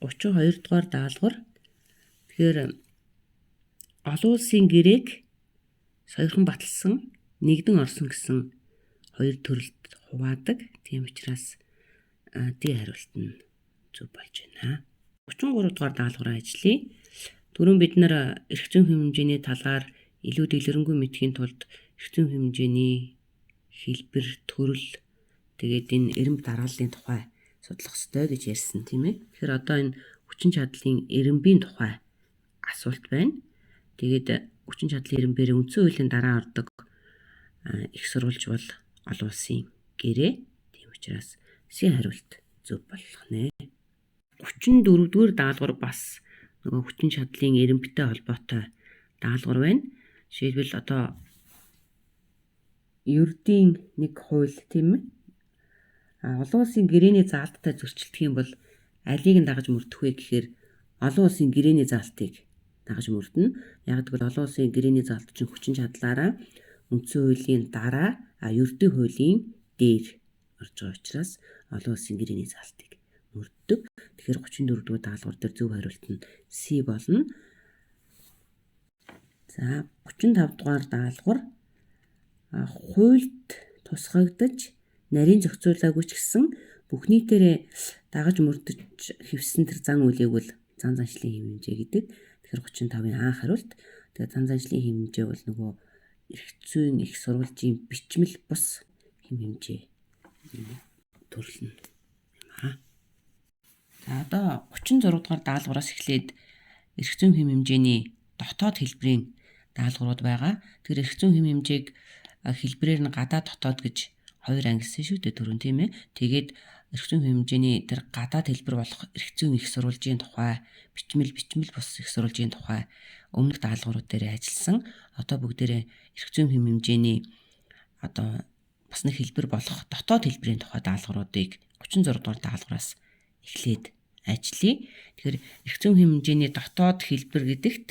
32 дугаар даалгавар. Тэгэхээр олон улсын гэрээг сойрхон баталсан, нэгдэн орсон гэсэн хоёр төрөлд хуваадаг. Тийм учраас D хариулт нь зөв болж байна. 33 дугаар даалгавраа ажиллая. Түрүүн бид нар эрх зүйн хэмжээний талаар илүү дэлгэрэнгүй мэдхийн тулд эрх зүйн хэмжээний хэлбэр, төрөл, тэгээд энэ эренб даргаллын тухай судлах ёстой гэж ярьсан тийм ээ. Тэгэхээр одоо энэ хүчин чадлын эренбийн тухай асуулт байна. Тэгээд хүчин чадлын эренбээр үндсэн хуулийн дараа ордог их сурвалж бол олон улсын гэрээ. Тийм учраас C хариулт зөв болох нэ. 34 дугаар даалгавар бас нөгөө хүчин чадлын эренбтэй холбоотой даалгавар байна. Жишээлбэл одоо ердийн нэг хууль тийм ээ. Олон улсын гэрээний заалттай зөрчилдөх юм бол алийг нь дагаж мөрдөх вэ гэхээр олон улсын гэрээний заалтыг дагаж мөрдөнө. Яг гэвэл олон улсын гэрээний заалт чинь хүчин чадлаараа үндсэн хуулийн дараа ердийн хуулийн дээр орж байгаа учраас олон улсын гэрээний заалтыг мөрддөг. Тэгэхээр 34 дугаар даалгавар дээр зөв хариулт нь C болно. За 35 дугаар даалгавар хуульд тусгагдаж нарийн зохицуулаагүй ч гэсэн бүх нийтээрээ дагаж мөрдөж хэвсэн тэр зан үлийг бол зан заншлын хэмжээ гэдэг. Тэгэхээр 35-ын анх хариулт. Тэгээд зан заншлын хэмжээ бол нөгөө эрх зүйн их сурвалжийн бичмэл бус хэм хэмжээ төрөл нь юм. За одоо 36 дугаар даалгавраас эхлээд эрх зүйн хэм хэмжээний дотоод хэлбэрийн даалгаврууд байгаа. Тэгэхээр эрх зүйн хэм хэмжээг хэлбэрээр нь гадаад дотоод гэж хоёр ангилсан шүү дээ түрүүн тийм ээ. Тэгээд эрх зүйн хэмжээний тэр гадаад хэлбэр болох эрх зүйн их сурвалжийн тухай, бичмэл бус их сурвалжийн тухай өмнөх даалгаврууд дээр ажилласан. Одоо бүгдээрээ эрх зүйн хэмжээний одоо бас нэг хэлбэр болох дотоод хэлбэрийн тухай даалгавруудыг 36 дугаар даалгавраас эхлээд ажиллая. Тэгэхээр эрх зүйн хэмжээний дотоод хэлбэр гэдэгт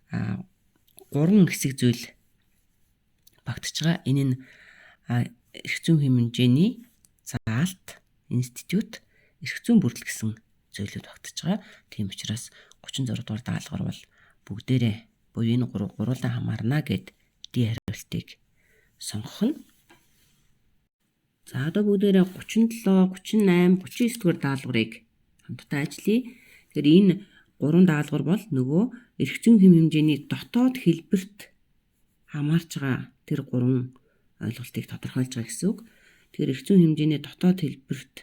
3 хэсэг зүйл багтж байгаа. Энэ нь эрх зүйн хэмжээний заалт, институт, эрх зүйн бүрдэл гэсэн зүйлүүд багтж байгаа. Тийм учраас 36 дугаар даалгавар бол бүгдээрээ буюу энэ гурвуулаа хамаарна гэд D хариултыг сонгох нь. За одоо бүгдээрээ 37, 38, 39 дугаар даалгаврыг хамтдаа ажиллая. Тэгэхээр энэ гурван даалгавар бол нөгөө эрх зүйн хэм хэмжээний дотоод хэлбэрт хамаарч байгаа тэр гурван ойлголтыг тодорхойлж байгаа гэсэн үг. Тэгэхээр эрх зүйн хэмжээний дотоод хэлбэрт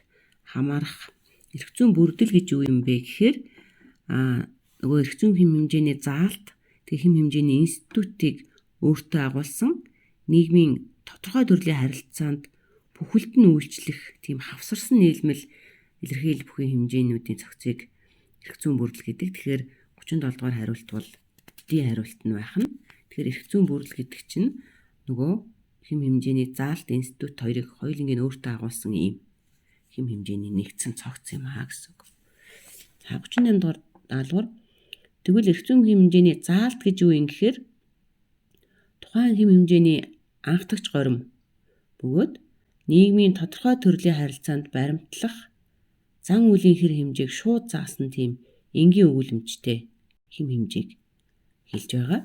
хамаарах эрх зүйн бүрдэл гэж юу юм бэ гэхээр нөгөө эрх зүйн хэм хэмжээний заалт, тэг хэм хэмжээний институтыг өөртөө агуулсан нийгмийн тодорхой төрлийн харилцаанд бүхэлд нь үйлчлэх тийм хавсарсан нийлмэл илэрхийлэл бүхий хэмжээнүүдийн цогцыг эрх зүйн бүрдэл гэдэг. Тэгэхээр 37 дугаар хариулт бол D хариулт нь байх нь. Тэгэхээр эрх зүйн бүрдэл гэдэг чинь нөгөө хэм хэмжээний заалт, институт хоёрыг хоёулангийн өөртөө агуулсан ийм хэм хэмжээний нэгдсэн цогц юм гэсэн үг. 38 дугаар даалгавар тэгвэл эрх зүйн хэм хэмжээний заалт гэж юу юм гэхээр тухайн хэм хэмжээний анхдагч горим бөгөөд нийгмийн тодорхой төрлийн харилцаанд баримтлах зан үлийн хэр хэмжээг шууд заасан тийм энгийн өгүүлэмжтэй хэм хэмжээг хэлж байгаа.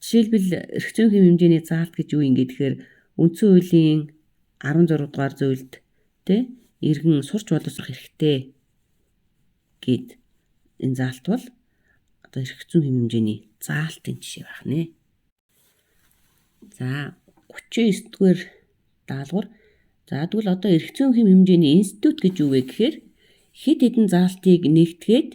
Жишээлбэл эрх зүйн хэм хэмжээний заалт гэж юу юм гэхээр үндсэн хуулийн 16 дугаар зөвлөлд иргэн сурч боловсрох хэрэгтэй гэд энэ заалт бол одоо эрх зүйн хэм хэмжээний заалтын жишээ байх нэ. За 39 дугаар даалгавар. За тэгвэл одоо эрх зүйн хэм хэмжээний институт гэж юу вэ гэхээр хэд хэдэн заалтыг нэгтгээд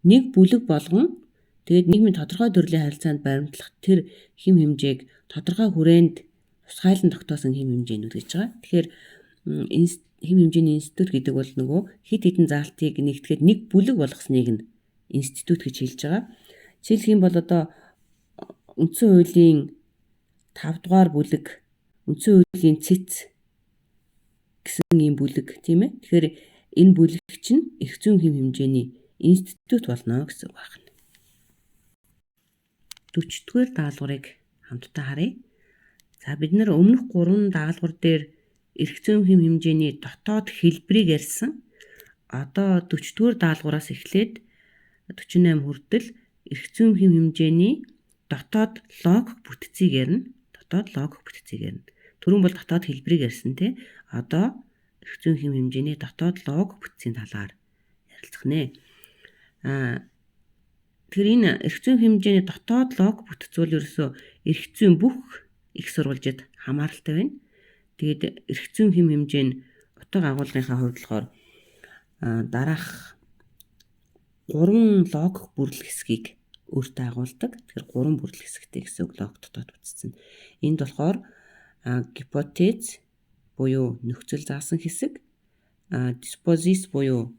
нэг бүлэг болгон тэгээд нийгмийн тодорхой төрлийн харилцаанд баримтлах тэр хэм хэмжээг тодорхой хүрээнд тусгайлан тогтоосон хэм хэмжээнүүд гэж байгаа. Тэгэхээр хэм хэмжээний институт гэдэг бол нөгөө хэд хэдэн заалтыг нэгтгээд нэг бүлэг болгосныг нь институт гэж хэлж байгаа. Жишээлх юм бол одоо үндсэн хуулийн 5 дугаар бүлэг, үндсэн хуулийн цэц гэсэн ийм бүлэг тийм ээ. Тэгэхээр энэ бүлэг чинь эрх зүйн хэм хэмжээний институт болно гэсэн үг байна. 40 дугаар даалгаврыг хамтдаа харъя. За бид нар өмнөх 3 даалгавар дээр эрх зүйн хэм хэмжээний дотоод хэлбэрийг ярьсан. одоо 40-р даалгавраас эхлээд 48 хүртэл эрх зүйн хэм хэмжээний дотоод логик бүтцийг ярина. Түрүүн бол дотоод хэлбэрийг ярьсан тий. Одоо эрх зүйн хэм хэмжээний дотоод логик бүтцийн талаар ярилцах нэ. Тэгэхээр энэ эрх зүйн хэмжээний дотоод логик бүтц бол ерөөсөө эрх зүйн бүх их сурвалжид хамааралтай байна. Тэгээд эрх зүйн хэм хэмжээ нь утга агуулгынхаа хувьд болохоор дараах 3 логик бүрэл хэсгийг өөртөө агуулдаг. Тэгэхээр 3 бүрэл хэсэгтэй гэсэн үг логик дотоод бүтцсэн. Энд болохоор гипотез буюу нөхцөл заасан хэсэг, диспозис буюу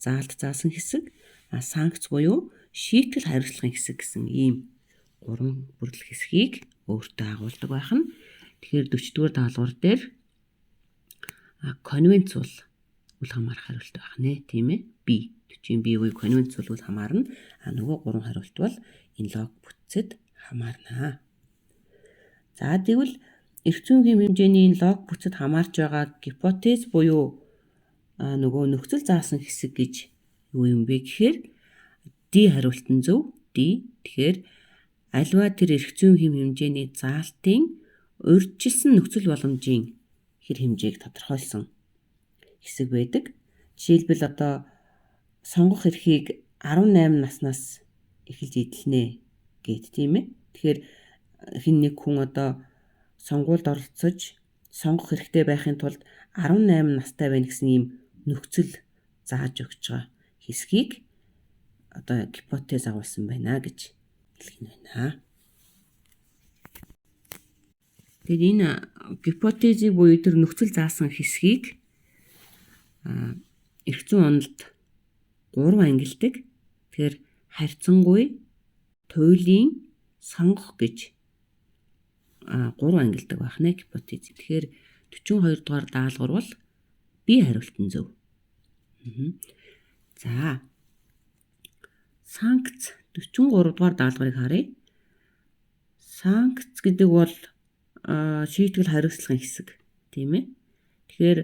заалт заасан хэсэг, санкц буюу шийтгэл хариуцлагын хэсэг гэсэн ийм 3 бүрэл хэсгийг өөртөө агуулдаг байх нь. Тэгэхээр 40-р даалгавар дээр конвенц бол үл хамаарах хариулт байх нэ, тийм ээ. B 40 B буюу конвенц бол үл хамаарна. Нөгөө 3 хариулт бол энэ логик бүтцэд хамаарна. За тэгвэл эрх зүйн хэм хэмжээний логик бүтцэд хамаарч байгаа гипотез буюу нөгөө нөхцөл заасан хэсэг гэж юу юм бэ гэхээр D хариулт нь зөв. D. Тэгэхээр альва тэр эрх зүйн хэм хэмжээний заалтын урьдчилсан нөхцөл боломжийн хэр хэмжээг тодорхойлсон хэсэг байдаг. Жишээлбэл одоо сонгох эрхийг 18 наснаас эхэлж эдэлнэ гэд тийм ээ. Тэгэхээр хэн нэг хүн одоо сонгуульд оролцож сонгох хэрэгтэй байхын тулд 18 настай байна гэсэн ийм нөхцөл зааж өгч байгаа хэсгийг одоо гипотез агуулсан байна гэж хэлэх нь байна. Тэгээд энэ гипотезийг буюу тэр нөхцөл заасан хэсгийг эрх зүйн онолд 3 ангилдаг. Тэгэхээр харьцангуй, туйлын, сонгох гэж 3 ангилдаг байх нэ гипотез. Тэгэхээр 42 дугаар даалгавар бол B хариулт нь зөв. За. Санкц 43 дугаар даалгаврыг харъя. Санкц гэдэг бол шийтгэл хариуцлагын хэсэг, тийм ээ. Тэгэхээр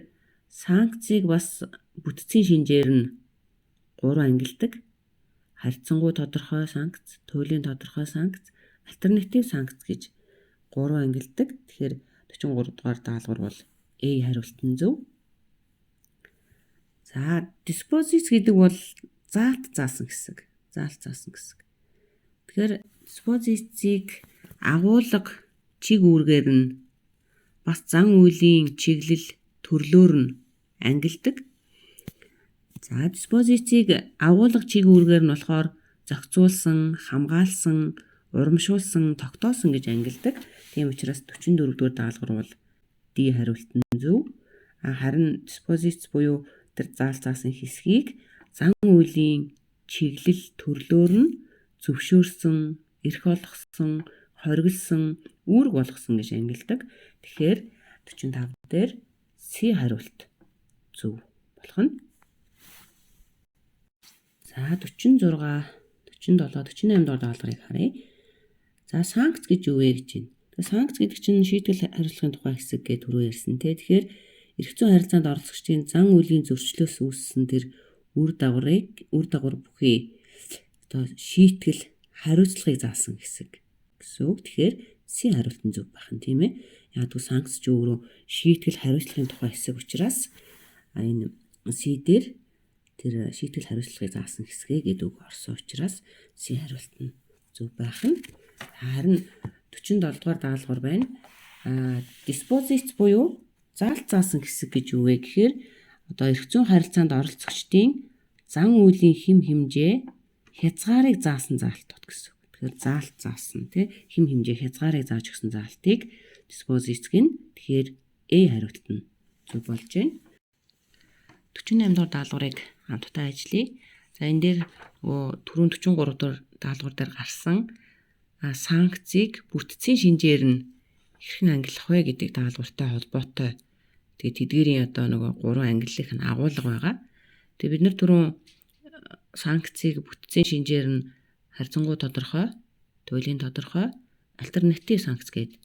санкцийг бас бүтцийн шинжээр нь 3 ангилдаг. Харьцангуй тодорхой санкц, туйлын тодорхой санкц, альтернатив санкц гэж 3 ангилдаг. Тэгэхээр 43 дугаар даалгавар бол A хариулт нь зөв. За, диспозис гэдэг бол заалт заасан хэсэг. Тэгэхээр диспозицийг агуулга чиг үүргээр нь бас зан үйлийн чиглэл төрлөөр нь ангилдаг. За, диспозицийг агуулга чиг үүргээр нь болохоор зохицуулсан, хамгаалсан, урамшуулсан, тогтоосон гэж ангилдаг. Тийм учраас 44 дугаар даалгавар бол D хариулт нь зөв. Харин диспозиц буюу тэр заалт заасан хэсгийг зан үйлийн чиглэл төрлөөр нь зөвшөөрсөн, эрх олгосон, хоригдсан, үүрэг болгосон гэж ангилдаг. Тэгэхээр 45 дээр C хариулт зөв болох нь. За 46, 47, 48 дугаар даалгаврыг харъя. За санкц гэж юу вэ гэж байна. Санкц гэдэг чинь шийтгэл хариуцлагын тухай хэсэг гэж түрүү ярьсан тий. Тэгэхээр эрх зүйн харилцаанд оролцогчдын зан үйлийн зөрчлөөс үүссэн тэр үр дагавар бүхий одоо шийтгэл хариуцлагыг заасан хэсэг гэсэн үг. Тэгэхээр C хариулт нь зөв байх нь тийм ээ. Яг л санкц ч өөрөө шийтгэл хариуцлагын тухай хэсэг учраас энэ C дээр тэр шийтгэл хариуцлагыг заасан хэсгээ гэдэг үг орсон учраас C хариулт нь зөв байх нь. Харин 47 дугаар даалгавар байна. Диспозиц буюу заалт заасан хэсэг гэж юу вэ гэхээр одоо эрх зүйн харилцаанд оролцогчдын зан үйлийн хэм хэмжээ хязгаарыг заасан заалтууд гэсэн үг. Тэгэхээр заалт заасан тий хэм хэмжээ хязгаарыг зааж өгсөн заалтыг диспозицг нь тэгэхээр A хариулт нь зөв болж байна. 48 дугаар даалгаврыг хамтдаа ажиллая. За энэ дээр түрүүн 43 дугаар даалгавар дээр гарсан санкцийг бүтцийн шинжээр нь хэрхэн ангиллах вэ гэдэг даалгавартай холбоотой. Тэгээд тэдгээрийн одоо нөгөө 3 ангиллах нь агуулга байгаа. Тэгээд бид нар түрүүн санкцийг бүтцийн шинжээр нь харьцангуй тодорхой, туйлын тодорхой, альтернатив санкц гээд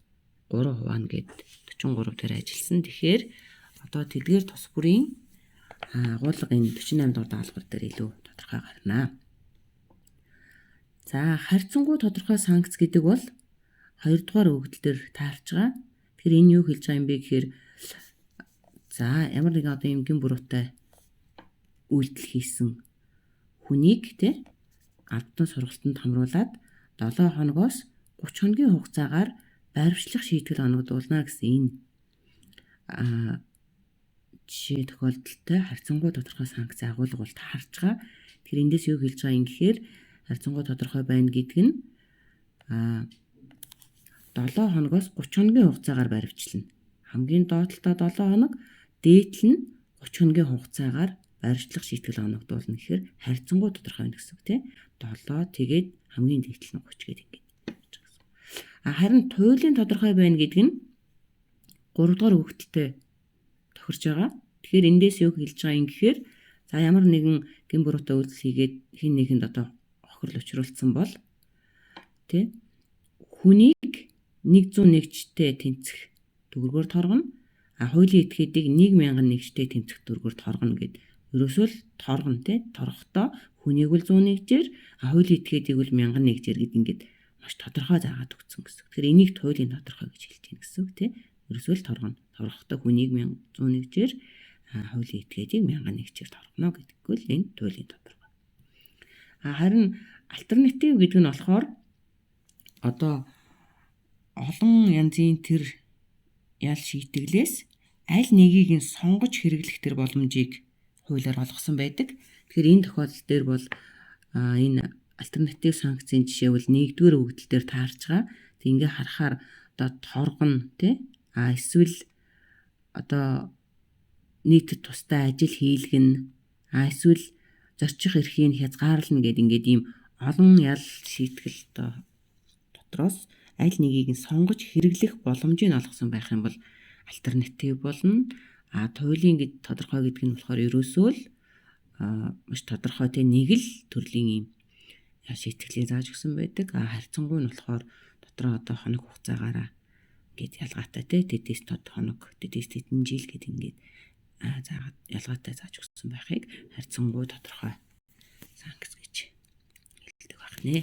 3 хуваана гээд 43 дээр ажилласан. Тэгэхээр одоо тэдгээр тус бүрийн агуулга энэ 48 дугаар даалгавар дээр илүү тодорхой гарна. За харьцангуй тодорхой санкц гэдэг бол 2 дугаар өгөгдөл дээр таарч байгаа. Тэгэхээр энэ юу хэлж байгаа юм бэ гэхээр за ямар нэгэн одоо юм гин буруутай үйлдэл хийсэн хүнийг албан сургалтанд хамруулад 7 хоногоос 30 хоногийн хугацаагаар баривчлах шийтгэл оногдуулна гэсэн энэ жишээ тохиолдолтой харьцангуй тодорхой санкц агуулга бол таарч байгаа. Тэгэхээр эндээс юу хэлж байгаа юм гэхээр харьцангуй тодорхой байна гэдэг нь 7 хоногоос 30 хоногийн хугацаагаар баривчлана. Хамгийн доотлолтой 7 хоног, дээдл нь 30 хоногийн хугацаагаар баривчлах шийтгэл оногдуулна гэхээр харьцангуй тодорхой байна гэсэн үг тийм. 7 тэгээд хамгийн дээдл нь 30 гэдэг ингээд. Харин туйлын тодорхой байна гэдэг нь 3 дугаар өгөгдөлтэй тохирж байгаа. Тэгэхээр эндээс юу хэлж байгаа юм гэхээр за ямар нэгэн гин буруутай үйлдэл хийгээд хин нэгэнд одоо хохирол учруулсан бол хүнийг 101-жтэй тэнцэх дүргээр торгоно. Хуулийн этгээдийг 1000 нэгжтэй тэнцэх дүргээр торгоно гэд. Ерөөсөө л торгоно торгохдоо хүнийг бол 101-жээр, хуулийн этгээдийг бол 1000 нэгжээр гэд ингээд маш тодорхой заагаад өгсөн гэсэн. Тэгэхээр энийг туйлын тодорхой гэж хэлж байна гэсэн үг Ерөөсөө л торгоно. Торгохдоо хүнийг 101-жээр, хуулийн этгээдийг 1000 нэгжээр торгоно гэдэггүй л энэ туйлын тодорхой. Харин альтернатив гэдэг нь болохоор одоо олон янзын тэр ял шийтгэлээс аль нэгийг нь сонгож хэрэглэх тэр боломжийг хуулиар олгосон байдаг. Тэгэхээр энэ тохиолдол дээр бол энэ альтернатив санкцийн жишээ бол 1-р өгөгдөл дээр таарч байгаа. Тэг ингээ харахаар одоо торгоно эсвэл одоо нийтэд тустай ажил хийлгэнэ эсвэл зорчих эрхийг хязгаарлана гэдэг ингээд ийм олон ял шийтгэл дотроос аль нэгийг нь сонгож хэрэглэх боломжийг олгосон байх юм бол альтернатив болно. Туйлын гэд тодорхой гэдэг нь болохоор ерөөсөө л маш тодорхой нэг л төрлийн ийм шийтгэлийг зааж өгсөн байдаг. Харьцангуй нь болохоор дотроо одоо хоног хугацаагаараа гээд ялгаатай тэдээс тод хоног тэдээс тэдэн жил гэд ингээд заагаад ялгаатай зааж өгсөн байхыг харьцангуй тодорхой санкц гэж хэлдэг байна.